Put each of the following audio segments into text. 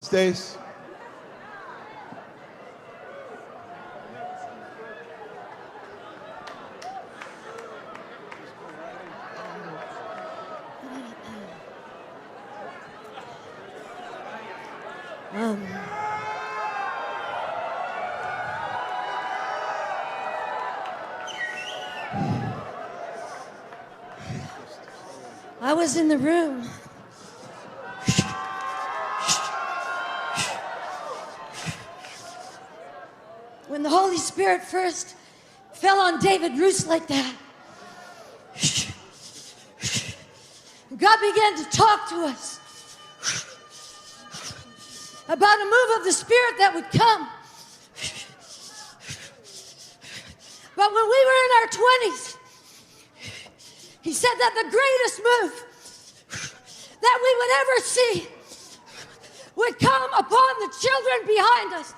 Stace. I was in the room. When the Holy Spirit first fell on David Roos like that, God began to talk to us about a move of the Spirit that would come. But when we were in our 20s, he said that the greatest move that we would ever see would come upon the children behind us,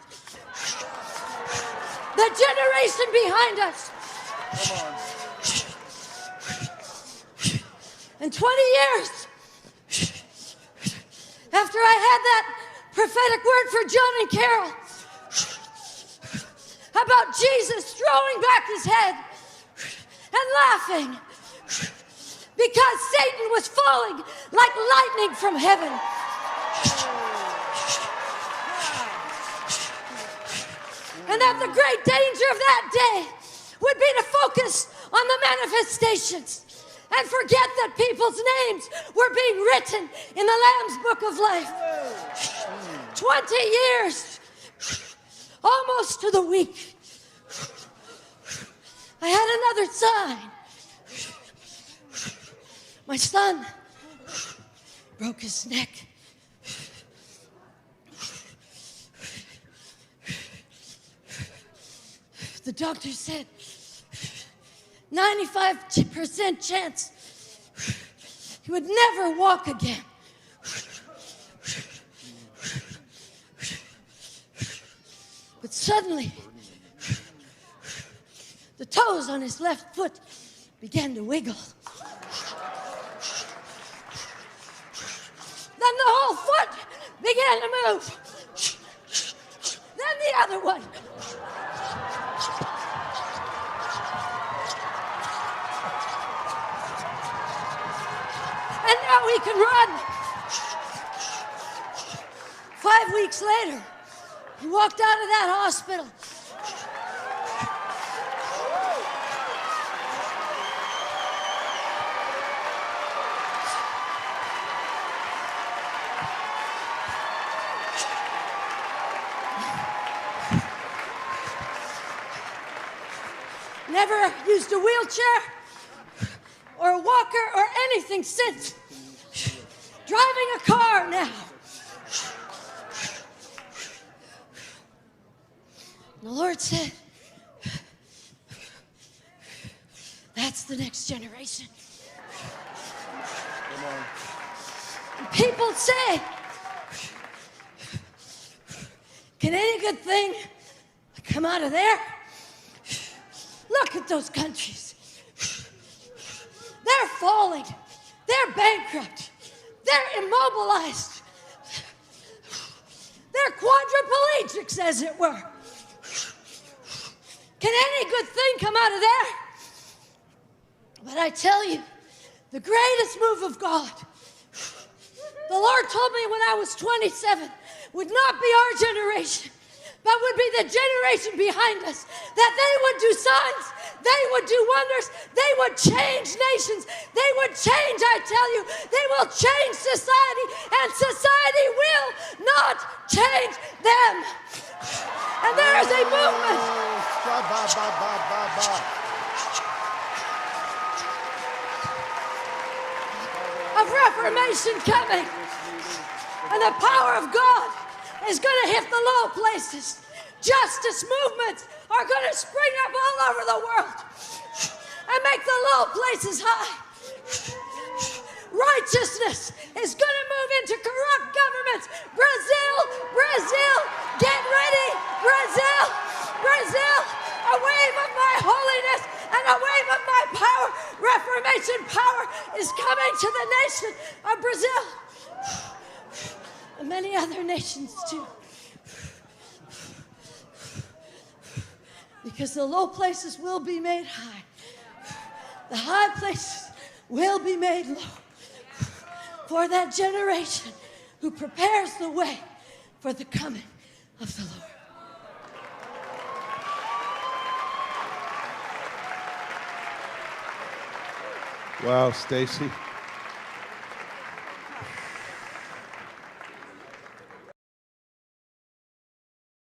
the generation behind us. And 20 years after I had that prophetic word for John and Carol about Jesus throwing back his head and laughing because Satan was falling like lightning from heaven. And that the great danger of that day would be to focus on the manifestations and forget that people's names were being written in the Lamb's Book of Life. 20 years, almost to the week. I had another sign. My son broke his neck. The doctor said 95% chance he would never walk again. But suddenly, the toes on his left foot began to wiggle. Then the whole foot began to move. Then the other one. And now he can run. 5 weeks later, he walked out of that hospital. Never used a wheelchair or a walker or anything since. Driving a car now. The Lord said, that's the next generation. And people say, can any good thing come out of there? Look at those countries. They're falling. They're bankrupt. They're immobilized. They're quadriplegics, as it were. Can any good thing come out of there? But I tell you, the greatest move of God, the Lord told me when I was 27, would not be our generation, but would be the generation behind us, that they would do signs, they would do wonders, they would change nations, they would change, I tell you, they will change society, and society will not change them. And there is a movement of reformation coming, and the power of God is going to hit the low places. Justice movements are going to spring up all over the world and make the low places high. Righteousness is going to move into corrupt governments. Brazil, Brazil, get ready. Brazil, Brazil, a wave of my holiness and a wave of my power. Reformation power is coming to the nation of Brazil and many other nations. nations too. Because the low places will be made high. The high places will be made low. For that generation who prepares the way for the coming of the Lord. Wow, Stacy.